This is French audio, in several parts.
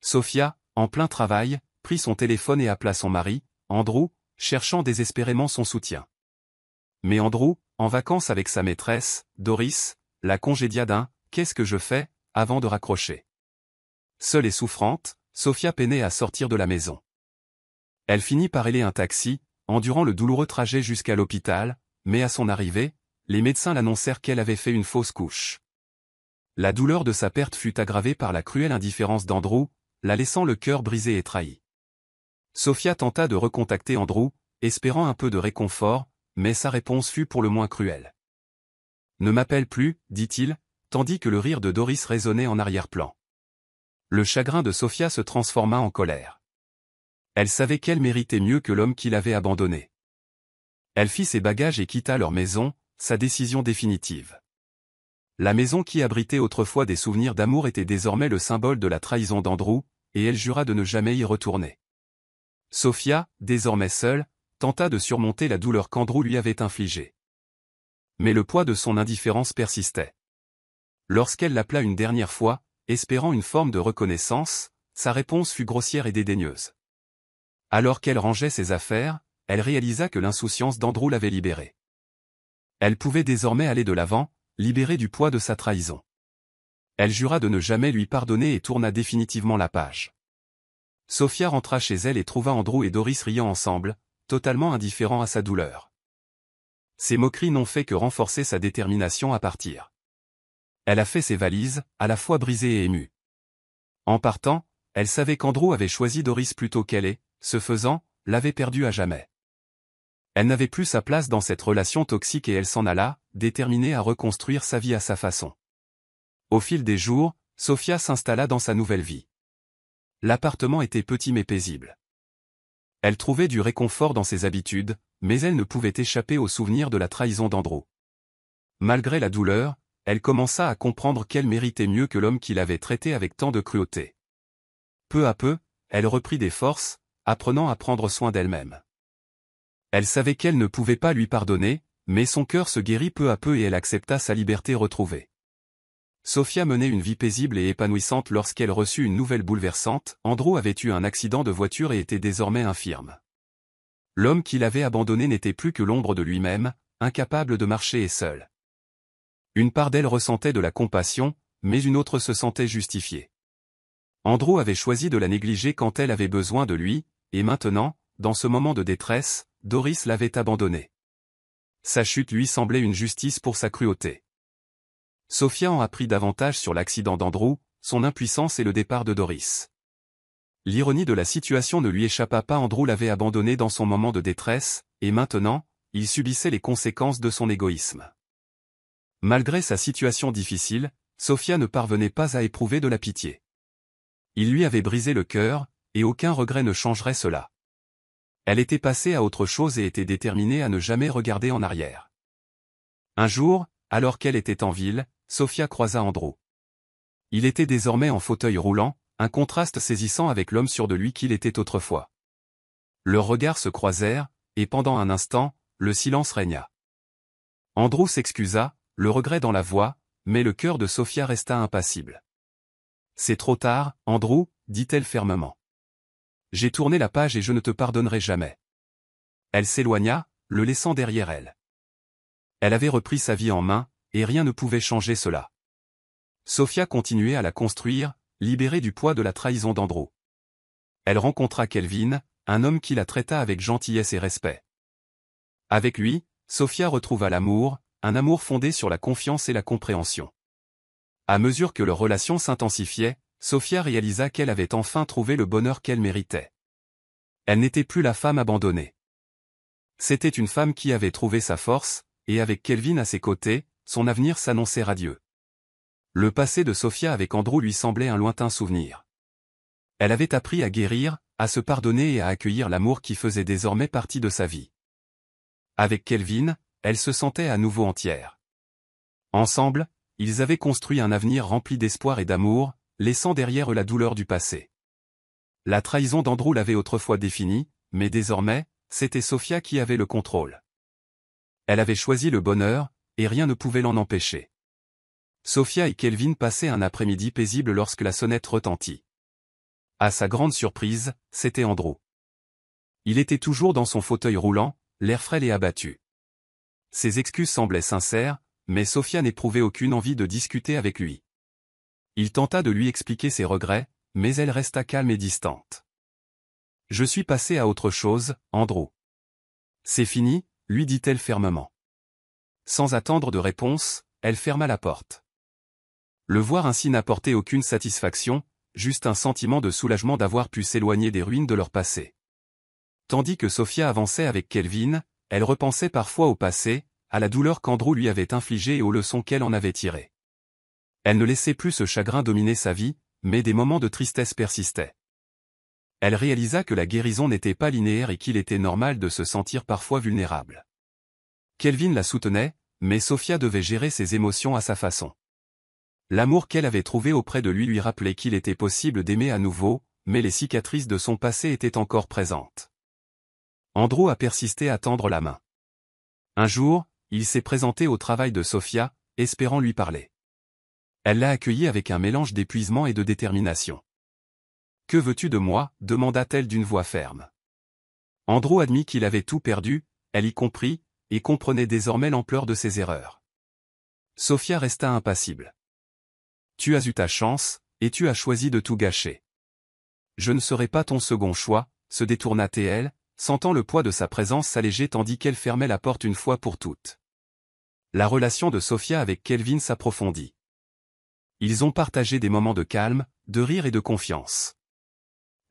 Sophia, en plein travail, prit son téléphone et appela son mari, Andrew, cherchant désespérément son soutien. Mais Andrew, en vacances avec sa maîtresse, Doris, la congédia d'un « qu'est-ce que je fais ?» avant de raccrocher. Seule et souffrante, Sophia peinait à sortir de la maison. Elle finit par héler un taxi, endurant le douloureux trajet jusqu'à l'hôpital, mais à son arrivée, les médecins l'annoncèrent qu'elle avait fait une fausse couche. La douleur de sa perte fut aggravée par la cruelle indifférence d'Andrew, la laissant le cœur brisé et trahi. Sophia tenta de recontacter Andrew, espérant un peu de réconfort, mais sa réponse fut pour le moins cruelle. « Ne m'appelle plus, dit-il, tandis que le rire de Doris résonnait en arrière-plan. Le chagrin de Sophia se transforma en colère. Elle savait qu'elle méritait mieux que l'homme qui l'avait abandonnée. Elle fit ses bagages et quitta leur maison, sa décision définitive. La maison qui abritait autrefois des souvenirs d'amour était désormais le symbole de la trahison d'Andrew, et elle jura de ne jamais y retourner. Sophia, désormais seule, tenta de surmonter la douleur qu'Andrew lui avait infligée. Mais le poids de son indifférence persistait. Lorsqu'elle l'appela une dernière fois, espérant une forme de reconnaissance, sa réponse fut grossière et dédaigneuse. Alors qu'elle rangeait ses affaires, elle réalisa que l'insouciance d'Andrew l'avait libérée. Elle pouvait désormais aller de l'avant, libérée du poids de sa trahison. Elle jura de ne jamais lui pardonner et tourna définitivement la page. Sophia rentra chez elle et trouva Andrew et Doris riant ensemble, totalement indifférents à sa douleur. Ces moqueries n'ont fait que renforcer sa détermination à partir. Elle a fait ses valises, à la fois brisée et émue. En partant, elle savait qu'Andrew avait choisi Doris plutôt qu'elle et, ce faisant, l'avait perdue à jamais. Elle n'avait plus sa place dans cette relation toxique et elle s'en alla, déterminée à reconstruire sa vie à sa façon. Au fil des jours, Sophia s'installa dans sa nouvelle vie. L'appartement était petit mais paisible. Elle trouvait du réconfort dans ses habitudes, mais elle ne pouvait échapper au souvenir de la trahison d'Andrew. Malgré la douleur, elle commença à comprendre qu'elle méritait mieux que l'homme qui l'avait traitée avec tant de cruauté. Peu à peu, elle reprit des forces, apprenant à prendre soin d'elle-même. Elle savait qu'elle ne pouvait pas lui pardonner, mais son cœur se guérit peu à peu et elle accepta sa liberté retrouvée. Sophia menait une vie paisible et épanouissante lorsqu'elle reçut une nouvelle bouleversante. Andrew avait eu un accident de voiture et était désormais infirme. L'homme qui l'avait abandonné n'était plus que l'ombre de lui-même, incapable de marcher et seul. Une part d'elle ressentait de la compassion, mais une autre se sentait justifiée. Andrew avait choisi de la négliger quand elle avait besoin de lui, et maintenant, dans ce moment de détresse, Doris l'avait abandonnée. Sa chute lui semblait une justice pour sa cruauté. Sophia en apprit davantage sur l'accident d'Andrew, son impuissance et le départ de Doris. L'ironie de la situation ne lui échappa pas. Andrew l'avait abandonnée dans son moment de détresse, et maintenant, il subissait les conséquences de son égoïsme. Malgré sa situation difficile, Sophia ne parvenait pas à éprouver de la pitié. Il lui avait brisé le cœur, et aucun regret ne changerait cela. Elle était passée à autre chose et était déterminée à ne jamais regarder en arrière. Un jour, alors qu'elle était en ville, Sophia croisa Andrew. Il était désormais en fauteuil roulant, un contraste saisissant avec l'homme sûr de lui qu'il était autrefois. Leurs regards se croisèrent, et pendant un instant, le silence régna. Andrew s'excusa, le regret dans la voix, mais le cœur de Sophia resta impassible. « C'est trop tard, Andrew, dit-elle fermement. J'ai tourné la page et je ne te pardonnerai jamais. » Elle s'éloigna, le laissant derrière elle. Elle avait repris sa vie en main, et rien ne pouvait changer cela. Sophia continuait à la construire, libérée du poids de la trahison d'Andrew. Elle rencontra Kelvin, un homme qui la traita avec gentillesse et respect. Avec lui, Sophia retrouva l'amour, un amour fondé sur la confiance et la compréhension. À mesure que leur relation s'intensifiait, Sophia réalisa qu'elle avait enfin trouvé le bonheur qu'elle méritait. Elle n'était plus la femme abandonnée. C'était une femme qui avait trouvé sa force, et avec Kelvin à ses côtés, son avenir s'annonçait radieux. Le passé de Sophia avec Andrew lui semblait un lointain souvenir. Elle avait appris à guérir, à se pardonner et à accueillir l'amour qui faisait désormais partie de sa vie. Avec Kelvin, elle se sentait à nouveau entière. Ensemble, ils avaient construit un avenir rempli d'espoir et d'amour, laissant derrière eux la douleur du passé. La trahison d'Andrew l'avait autrefois définie, mais désormais, c'était Sophia qui avait le contrôle. Elle avait choisi le bonheur, et rien ne pouvait l'en empêcher. Sophia et Kelvin passaient un après-midi paisible lorsque la sonnette retentit. À sa grande surprise, c'était Andrew. Il était toujours dans son fauteuil roulant, l'air frêle et abattu. Ses excuses semblaient sincères, mais Sofia n'éprouvait aucune envie de discuter avec lui. Il tenta de lui expliquer ses regrets, mais elle resta calme et distante. « Je suis passé à autre chose, Andrew. »« C'est fini », lui dit-elle fermement. Sans attendre de réponse, elle ferma la porte. Le voir ainsi n'apportait aucune satisfaction, juste un sentiment de soulagement d'avoir pu s'éloigner des ruines de leur passé. Tandis que Sofia avançait avec Kelvin, elle repensait parfois au passé, à la douleur qu'Andrew lui avait infligée et aux leçons qu'elle en avait tirées. Elle ne laissait plus ce chagrin dominer sa vie, mais des moments de tristesse persistaient. Elle réalisa que la guérison n'était pas linéaire et qu'il était normal de se sentir parfois vulnérable. Kelvin la soutenait, mais Sofia devait gérer ses émotions à sa façon. L'amour qu'elle avait trouvé auprès de lui rappelait qu'il était possible d'aimer à nouveau, mais les cicatrices de son passé étaient encore présentes. Andrew a persisté à tendre la main. Un jour, il s'est présenté au travail de Sofia, espérant lui parler. Elle l'a accueilli avec un mélange d'épuisement et de détermination. « Que veux-tu de moi ?» demanda-t-elle d'une voix ferme. Andrew admit qu'il avait tout perdu, elle y comprit, et comprenait désormais l'ampleur de ses erreurs. Sofia resta impassible. « Tu as eu ta chance, et tu as choisi de tout gâcher. Je ne serai pas ton second choix », se détourna-t-elle, sentant le poids de sa présence s'alléger tandis qu'elle fermait la porte une fois pour toutes. La relation de Sofia avec Kelvin s'approfondit. Ils ont partagé des moments de calme, de rire et de confiance.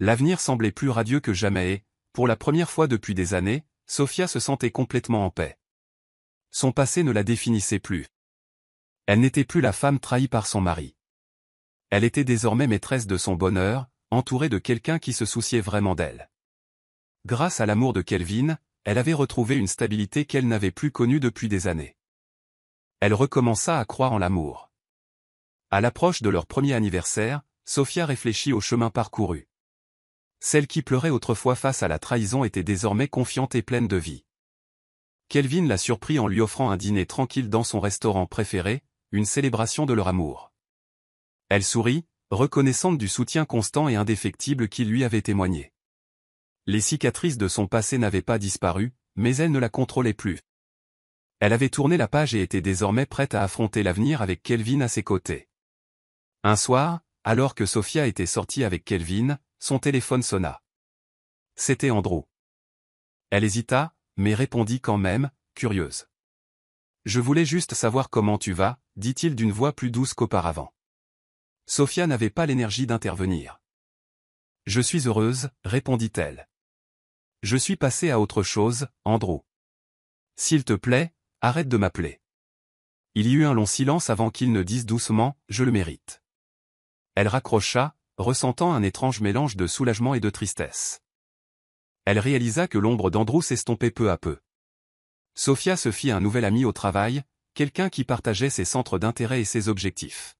L'avenir semblait plus radieux que jamais et, pour la première fois depuis des années, Sofia se sentait complètement en paix. Son passé ne la définissait plus. Elle n'était plus la femme trahie par son mari. Elle était désormais maîtresse de son bonheur, entourée de quelqu'un qui se souciait vraiment d'elle. Grâce à l'amour de Kelvin, elle avait retrouvé une stabilité qu'elle n'avait plus connue depuis des années. Elle recommença à croire en l'amour. À l'approche de leur premier anniversaire, Sofia réfléchit au chemin parcouru. Celle qui pleurait autrefois face à la trahison était désormais confiante et pleine de vie. Kelvin la surprit en lui offrant un dîner tranquille dans son restaurant préféré, une célébration de leur amour. Elle sourit, reconnaissante du soutien constant et indéfectible qu'il lui avait témoigné. Les cicatrices de son passé n'avaient pas disparu, mais elle ne la contrôlait plus. Elle avait tourné la page et était désormais prête à affronter l'avenir avec Kelvin à ses côtés. Un soir, alors que Sofia était sortie avec Kelvin, son téléphone sonna. C'était Andrew. Elle hésita, mais répondit quand même, curieuse. « Je voulais juste savoir comment tu vas », dit-il d'une voix plus douce qu'auparavant. Sofia n'avait pas l'énergie d'intervenir. « Je suis heureuse », répondit-elle. « Je suis passée à autre chose, Andrew. S'il te plaît, arrête de m'appeler. » Il y eut un long silence avant qu'il ne dise doucement « Je le mérite ». Elle raccrocha, ressentant un étrange mélange de soulagement et de tristesse. Elle réalisa que l'ombre d'Andrew s'estompait peu à peu. Sofia se fit un nouvel ami au travail, quelqu'un qui partageait ses centres d'intérêt et ses objectifs.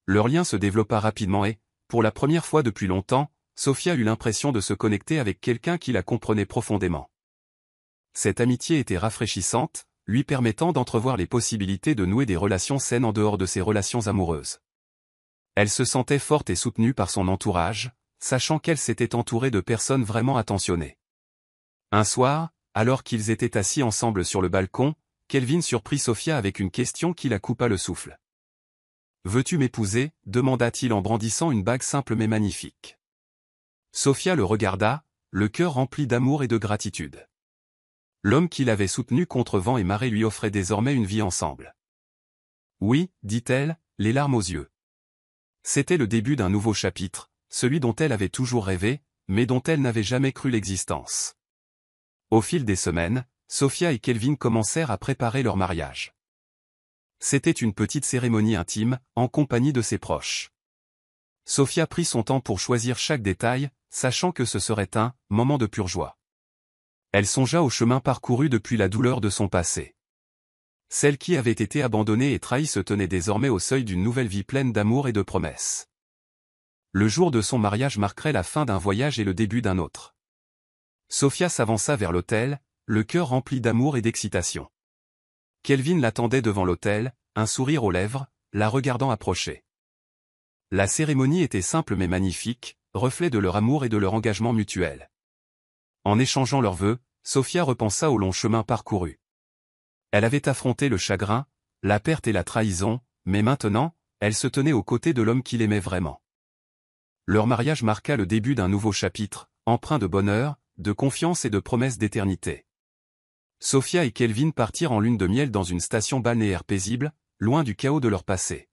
Leur lien se développa rapidement et, pour la première fois depuis longtemps, Sofia eut l'impression de se connecter avec quelqu'un qui la comprenait profondément. Cette amitié était rafraîchissante, lui permettant d'entrevoir les possibilités de nouer des relations saines en dehors de ses relations amoureuses. Elle se sentait forte et soutenue par son entourage, sachant qu'elle s'était entourée de personnes vraiment attentionnées. Un soir, alors qu'ils étaient assis ensemble sur le balcon, Kelvin surprit Sofia avec une question qui la coupa le souffle. « Veux-tu m'épouser » demanda-t-il en brandissant une bague simple mais magnifique. Sofia le regarda, le cœur rempli d'amour et de gratitude. L'homme qui l'avait soutenu contre vent et marée lui offrait désormais une vie ensemble. « Oui » dit-elle, les larmes aux yeux. C'était le début d'un nouveau chapitre, celui dont elle avait toujours rêvé, mais dont elle n'avait jamais cru l'existence. Au fil des semaines, Sofia et Kelvin commencèrent à préparer leur mariage. C'était une petite cérémonie intime, en compagnie de ses proches. Sofia prit son temps pour choisir chaque détail, sachant que ce serait un moment de pure joie. Elle songea au chemin parcouru depuis la douleur de son passé. Celle qui avait été abandonnée et trahie se tenait désormais au seuil d'une nouvelle vie pleine d'amour et de promesses. Le jour de son mariage marquerait la fin d'un voyage et le début d'un autre. Sofia s'avança vers l'autel, le cœur rempli d'amour et d'excitation. Kelvin l'attendait devant l'autel, un sourire aux lèvres, la regardant approcher. La cérémonie était simple mais magnifique, reflet de leur amour et de leur engagement mutuel. En échangeant leurs vœux, Sofia repensa au long chemin parcouru. Elle avait affronté le chagrin, la perte et la trahison, mais maintenant, elle se tenait aux côtés de l'homme qu'il aimait vraiment. Leur mariage marqua le début d'un nouveau chapitre, empreint de bonheur, de confiance et de promesses d'éternité. Sofia et Kelvin partirent en lune de miel dans une station balnéaire paisible, loin du chaos de leur passé.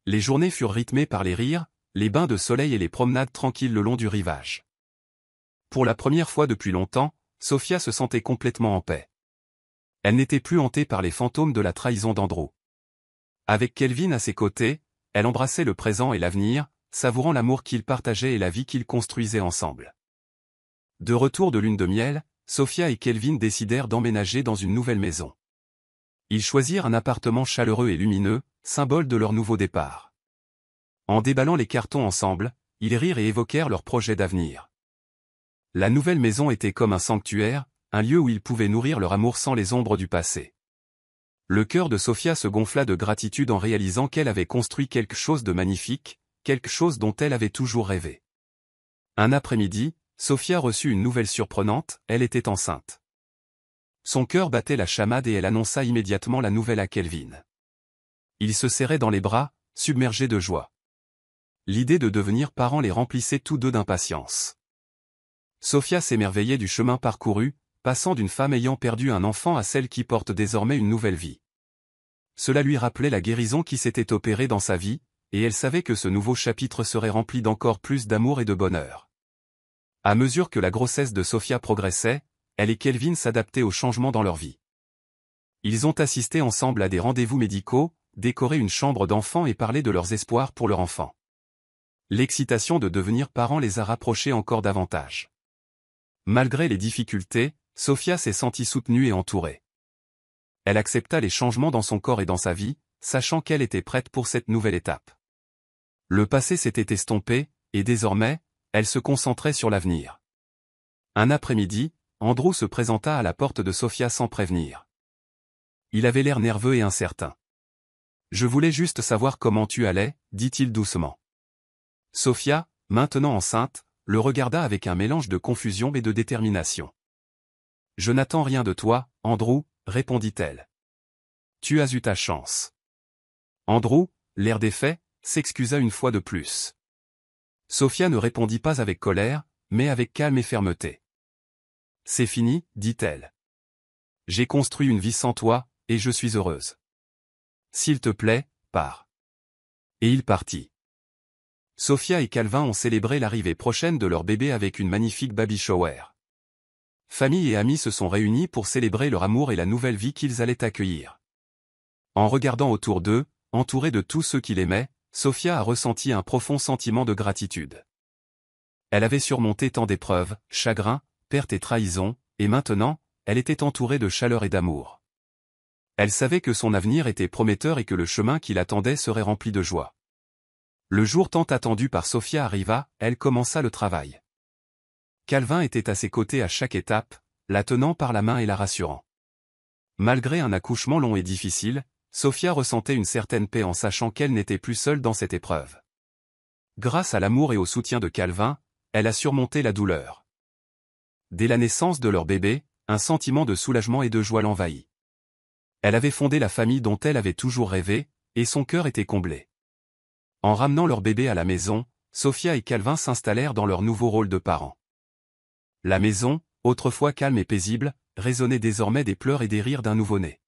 Les journées furent rythmées par les rires, les bains de soleil et les promenades tranquilles le long du rivage. Pour la première fois depuis longtemps, Sofia se sentait complètement en paix. Elle n'était plus hantée par les fantômes de la trahison d'Andrew. Avec Kelvin à ses côtés, elle embrassait le présent et l'avenir, savourant l'amour qu'ils partageaient et la vie qu'ils construisaient ensemble. De retour de lune de miel, Sofia et Kelvin décidèrent d'emménager dans une nouvelle maison. Ils choisirent un appartement chaleureux et lumineux, symbole de leur nouveau départ. En déballant les cartons ensemble, ils rirent et évoquèrent leurs projets d'avenir. La nouvelle maison était comme un sanctuaire, un lieu où ils pouvaient nourrir leur amour sans les ombres du passé. Le cœur de Sofia se gonfla de gratitude en réalisant qu'elle avait construit quelque chose de magnifique, quelque chose dont elle avait toujours rêvé. Un après-midi, Sofia reçut une nouvelle surprenante, elle était enceinte. Son cœur battait la chamade et elle annonça immédiatement la nouvelle à Kelvin. Ils se serraient dans les bras, submergés de joie. L'idée de devenir parents les remplissait tous deux d'impatience. Sofia s'émerveillait du chemin parcouru, passant d'une femme ayant perdu un enfant à celle qui porte désormais une nouvelle vie. Cela lui rappelait la guérison qui s'était opérée dans sa vie, et elle savait que ce nouveau chapitre serait rempli d'encore plus d'amour et de bonheur. À mesure que la grossesse de Sofia progressait, elle et Kelvin s'adaptaient aux changements dans leur vie. Ils ont assisté ensemble à des rendez-vous médicaux, décoré une chambre d'enfant et parlé de leurs espoirs pour leur enfant. L'excitation de devenir parents les a rapprochés encore davantage. Malgré les difficultés, Sofia s'est sentie soutenue et entourée. Elle accepta les changements dans son corps et dans sa vie, sachant qu'elle était prête pour cette nouvelle étape. Le passé s'était estompé, et désormais, elle se concentrait sur l'avenir. Un après-midi, Andrew se présenta à la porte de Sofia sans prévenir. Il avait l'air nerveux et incertain. « Je voulais juste savoir comment tu allais, » dit-il doucement. Sofia, maintenant enceinte, le regarda avec un mélange de confusion et de détermination. « Je n'attends rien de toi, Andrew, » répondit-elle. « Tu as eu ta chance. » Andrew, l'air défait, s'excusa une fois de plus. Sofia ne répondit pas avec colère, mais avec calme et fermeté. « C'est fini, » dit-elle. « J'ai construit une vie sans toi, et je suis heureuse. S'il te plaît, pars. » Et il partit. Sofia et Calvin ont célébré l'arrivée prochaine de leur bébé avec une magnifique baby shower. Famille et amis se sont réunis pour célébrer leur amour et la nouvelle vie qu'ils allaient accueillir. En regardant autour d'eux, entourés de tous ceux qui l'aimaient, Sofia a ressenti un profond sentiment de gratitude. Elle avait surmonté tant d'épreuves, chagrin, perte et trahison, et maintenant, elle était entourée de chaleur et d'amour. Elle savait que son avenir était prometteur et que le chemin qui l'attendait serait rempli de joie. Le jour tant attendu par Sofia arriva, elle commença le travail. Calvin était à ses côtés à chaque étape, la tenant par la main et la rassurant. Malgré un accouchement long et difficile, Sofia ressentait une certaine paix en sachant qu'elle n'était plus seule dans cette épreuve. Grâce à l'amour et au soutien de Calvin, elle a surmonté la douleur. Dès la naissance de leur bébé, un sentiment de soulagement et de joie l'envahit. Elle avait fondé la famille dont elle avait toujours rêvé, et son cœur était comblé. En ramenant leur bébé à la maison, Sofia et Calvin s'installèrent dans leur nouveau rôle de parents. La maison, autrefois calme et paisible, résonnait désormais des pleurs et des rires d'un nouveau-né.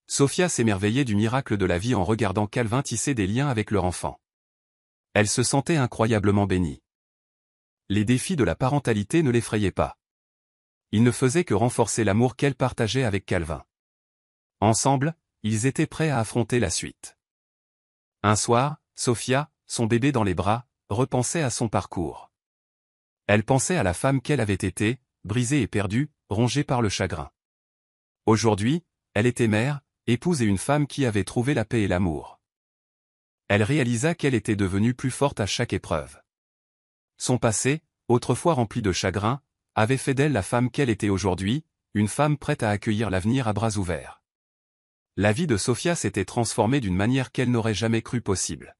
Sofia s'émerveillait du miracle de la vie en regardant Calvin tisser des liens avec leur enfant. Elle se sentait incroyablement bénie. Les défis de la parentalité ne l'effrayaient pas. Ils ne faisaient que renforcer l'amour qu'elle partageait avec Calvin. Ensemble, ils étaient prêts à affronter la suite. Un soir, Sofia, son bébé dans les bras, repensait à son parcours. Elle pensait à la femme qu'elle avait été, brisée et perdue, rongée par le chagrin. Aujourd'hui, elle était mère, épouse et une femme qui avait trouvé la paix et l'amour. Elle réalisa qu'elle était devenue plus forte à chaque épreuve. Son passé, autrefois rempli de chagrin, avait fait d'elle la femme qu'elle était aujourd'hui, une femme prête à accueillir l'avenir à bras ouverts. La vie de Sofia s'était transformée d'une manière qu'elle n'aurait jamais cru possible.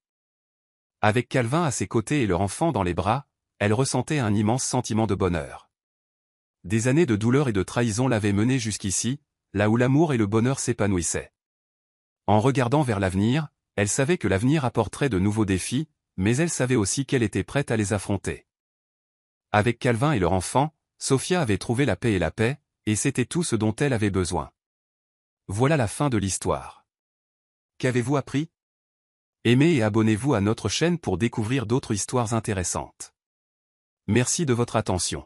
Avec Calvin à ses côtés et leur enfant dans les bras, elle ressentait un immense sentiment de bonheur. Des années de douleur et de trahison l'avaient menée jusqu'ici, là où l'amour et le bonheur s'épanouissaient. En regardant vers l'avenir, elle savait que l'avenir apporterait de nouveaux défis, mais elle savait aussi qu'elle était prête à les affronter. Avec Calvin et leur enfant, Sophia avait trouvé la paix, et c'était tout ce dont elle avait besoin. Voilà la fin de l'histoire. Qu'avez-vous appris? Aimez et abonnez-vous à notre chaîne pour découvrir d'autres histoires intéressantes. Merci de votre attention.